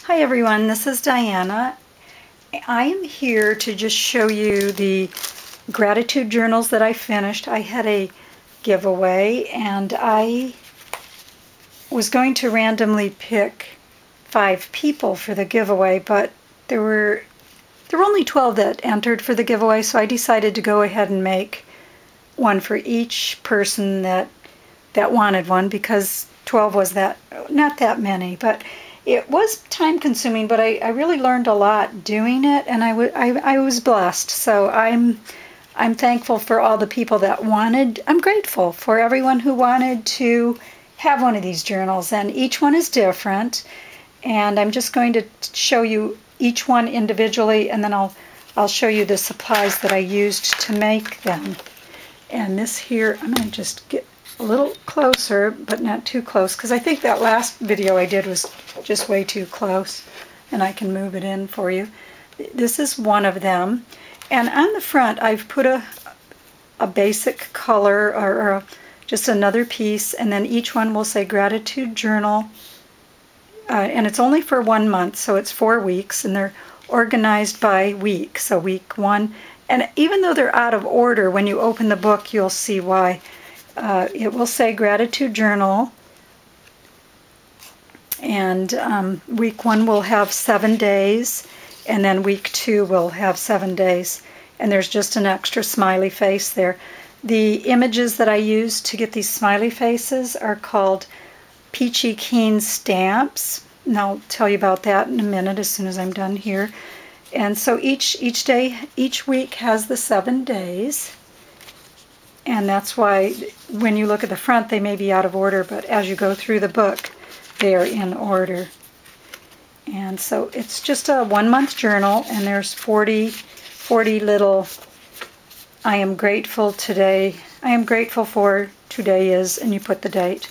Hi everyone, this is Diana. I am here to just show you the gratitude journals that I finished. I had a giveaway and I was going to randomly pick 5 people for the giveaway, but there were only 12 that entered for the giveaway, so I decided to go ahead and make one for each person that wanted one, because 12 was not that many, but it was time consuming, but I really learned a lot doing it, and I was blessed. So I'm thankful for all the people that wanted. I'm grateful for everyone who wanted to have one of these journals, and each one is different. And I'm just going to show you each one individually, and then I'll show you the supplies that I used to make them. And this here, I'm going to just get a little closer, but not too close, because I think that last video I did was just way too close, and I can move it in for you. This is one of them, and on the front I've put a basic color or just another piece, and then each one will say gratitude journal, and it's only for 1 month, so it's 4 weeks, and they're organized by week. So week 1, and even though they're out of order, when you open the book you'll see why. It will say gratitude journal, and week 1 will have 7 days, and then week 2 will have 7 days, and there's just an extra smiley face there. The images that I used to get these smiley faces are called Peachy Keen stamps, and I'll tell you about that in a minute as soon as I'm done here. And so each week has the 7 days. And that's why when you look at the front they may be out of order, but as you go through the book they are in order. And so it's just a 1 month journal, and there's 40 little I am grateful today. I am grateful for today is, and you put the date.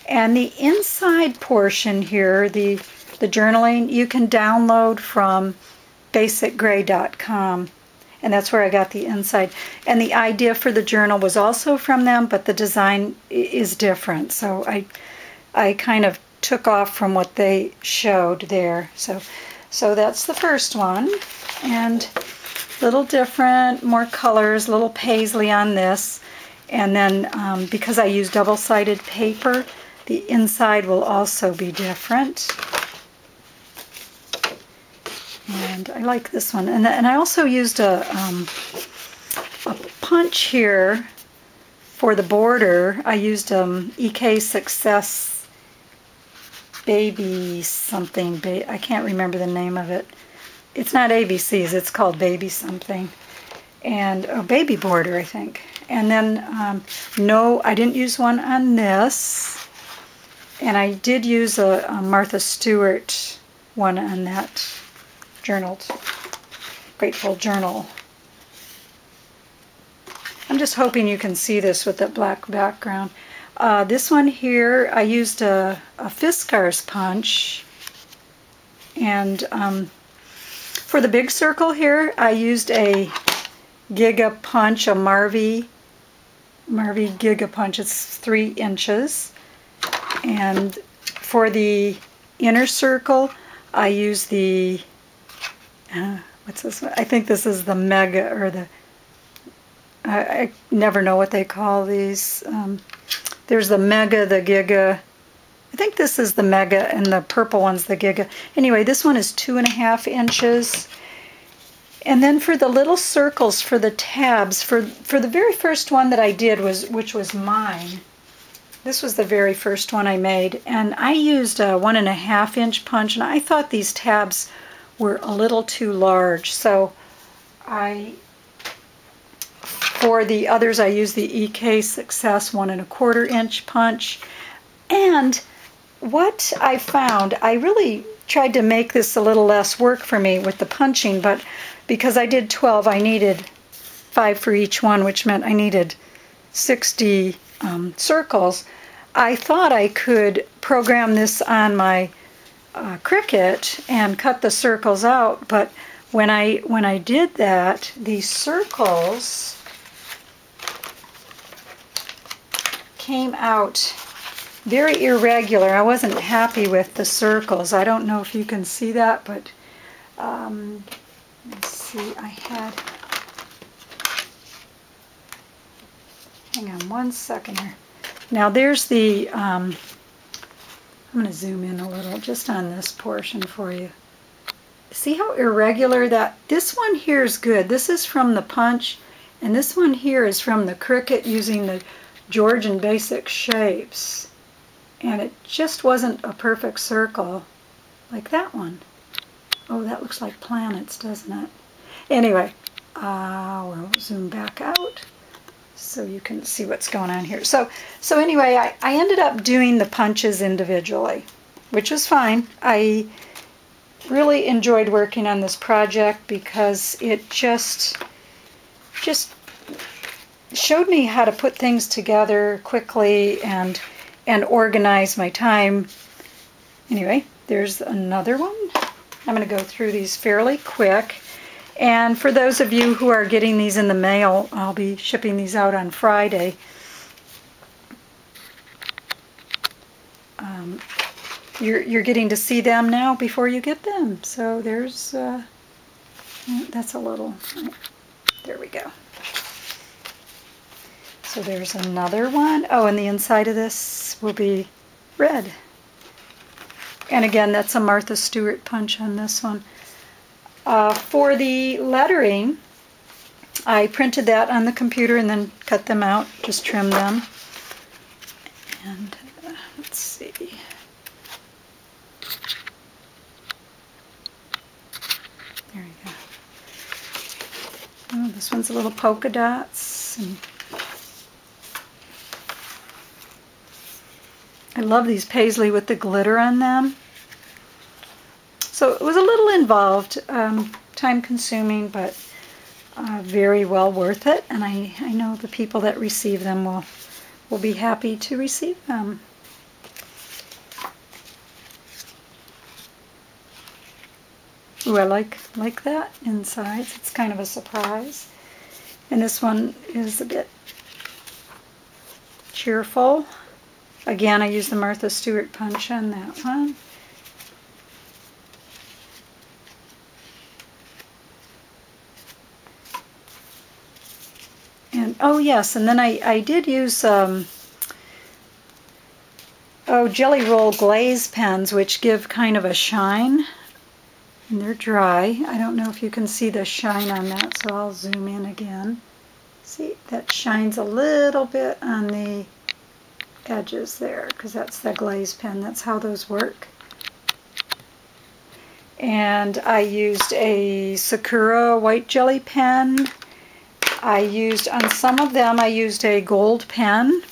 And the inside portion here, the journaling, you can download from basicgray.com. And that's where I got the inside. And the idea for the journal was also from them, but the design is different. So I kind of took off from what they showed there. So that's the first one. And a little different, more colors, a little paisley on this. And then because I use double-sided paper, the inside will also be different. And I like this one. And I also used a punch here for the border. I used EK Success Baby something. I can't remember the name of it. It's not ABCs, it's called Baby something. And a baby border, I think. And then, no, I didn't use one on this. And I did use a Martha Stewart one on that grateful journal. I'm just hoping you can see this with that black background. This one here, I used a Fiskars punch, and for the big circle here, I used a Giga punch, a MARVY Giga punch. It's 3 inches, and for the inner circle, I use the what's this one? I think this is the Mega, or the I never know what they call these. There's the Mega, the Giga. I think this is the Mega, and the purple one's the Giga. Anyway, this one is 2.5 inches. And then for the little circles, for the tabs, for the very first one that I did, which was mine. This was the very first one I made, and I used a 1.5 inch punch, and I thought these tabs were a little too large, so for the others I used the EK Success 1.25 inch punch. And what I found, I really tried to make this a little less work for me with the punching, but because I did 12, I needed 5 for each one, which meant I needed 60 circles. I thought I could program this on my Cricut and cut the circles out, but when I did that, the circles came out very irregular. I wasn't happy with the circles. I don't know if you can see that, but let's see, I had, hang on one second here. Now there's the, I'm going to zoom in a little just on this portion for you. See how irregular that, this one here is good. This is from the punch, and this one here is from the Cricut using the Georgian basic shapes. And it just wasn't a perfect circle like that one. Oh, that looks like planets, doesn't it? Anyway, we'll zoom back out so you can see what's going on here. So anyway, I ended up doing the punches individually, which was fine. I really enjoyed working on this project because it just showed me how to put things together quickly and organize my time. Anyway, there's another one. I'm going to go through these fairly quick. And for those of you who are getting these in the mail, I'll be shipping these out on Friday. You're getting to see them now before you get them. So there's, that's a little, there we go. So there's another one. Oh, and the inside of this will be red. And again, that's a Martha Stewart punch on this one. For the lettering, I printed that on the computer and then cut them out, just trimmed them. And let's see. There we go. Oh, this one's a little polka dots. And I love these paisley with the glitter on them. So it was a little involved, time consuming, but very well worth it. And I know the people that receive them will be happy to receive them. Ooh, I like that inside. It's kind of a surprise. And this one is a bit cheerful. Again, I used the Martha Stewart punch on that one. And oh yes, and then I did use Jelly Roll Glaze pens, which give kind of a shine. And they're dry. I don't know if you can see the shine on that, so I'll zoom in again. See, that shines a little bit on the edges there, because that's the glaze pen. That's how those work. And I used a Sakura white jelly pen. I used, on some of them, I used a gold pen.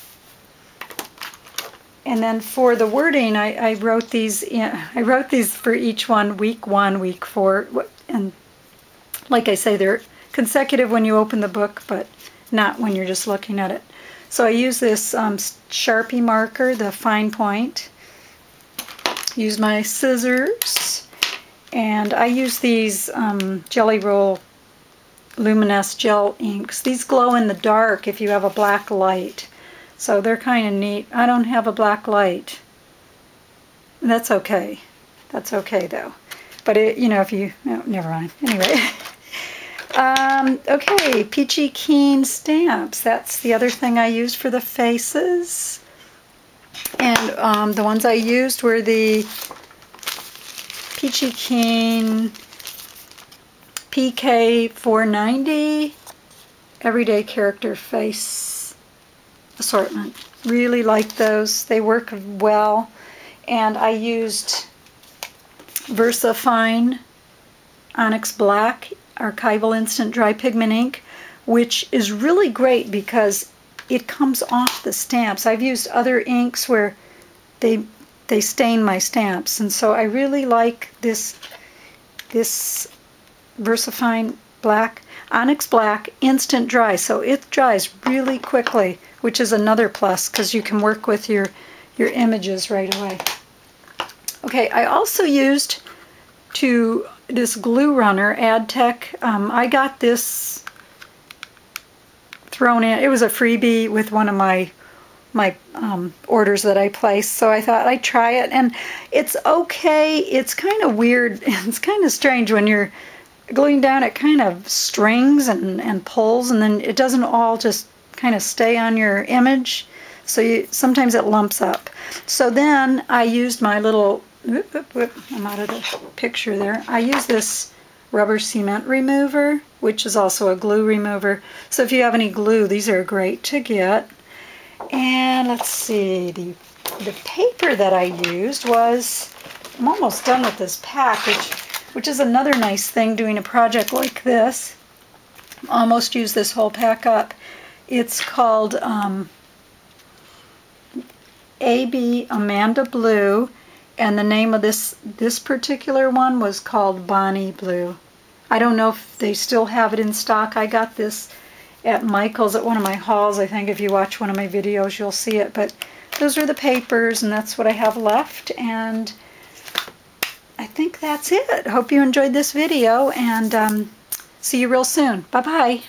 And then for the wording, I wrote these in, I wrote these for each one, week 1, week 4, and like I say, they're consecutive when you open the book, but not when you're just looking at it. So I use this Sharpie marker, the fine point. Use my scissors, and I use these Jelly Roll Luminous Gel inks. These glow in the dark if you have a black light. So they're kind of neat. I don't have a black light. That's okay. That's okay though. But it, you know, if you, no, never mind. Anyway. Okay, Peachy Keen stamps. That's the other thing I used for the faces. And the ones I used were the Peachy Keen PK 490 Everyday Character Face assortment. Really like those. They work well. And I used VERSAFINE Onyx Black Archival Instant Dry Pigment ink, which is really great because it comes off the stamps. I've used other inks where they stain my stamps, and so I really like this VERSAFINE Black Onyx Black Instant Dry. So it dries really quickly, which is another plus because you can work with your images right away. Okay, I also used this glue runner, AdTech. I got this thrown in. It was a freebie with one of my my orders that I placed, so I thought I'd try it, and it's okay. It's kind of weird. It's kind of strange when you're gluing down. It kind of strings and pulls, and then it doesn't all just kind of stay on your image, so sometimes it lumps up. So then I used my little, I'm out of the picture there. I used this rubber cement remover, which is also a glue remover. So if you have any glue, these are great to get. And let's see, the paper that I used was, I'm almost done with this package, which is another nice thing doing a project like this. Almost used this whole pack up. It's called AB Amanda Blue, and the name of this particular one was called Bonnie Blue. I don't know if they still have it in stock. I got this at Michael's at one of my hauls. I think if you watch one of my videos you'll see it, but those are the papers, and that's what I have left, and I think that's it. Hope you enjoyed this video, and see you real soon. Bye-bye.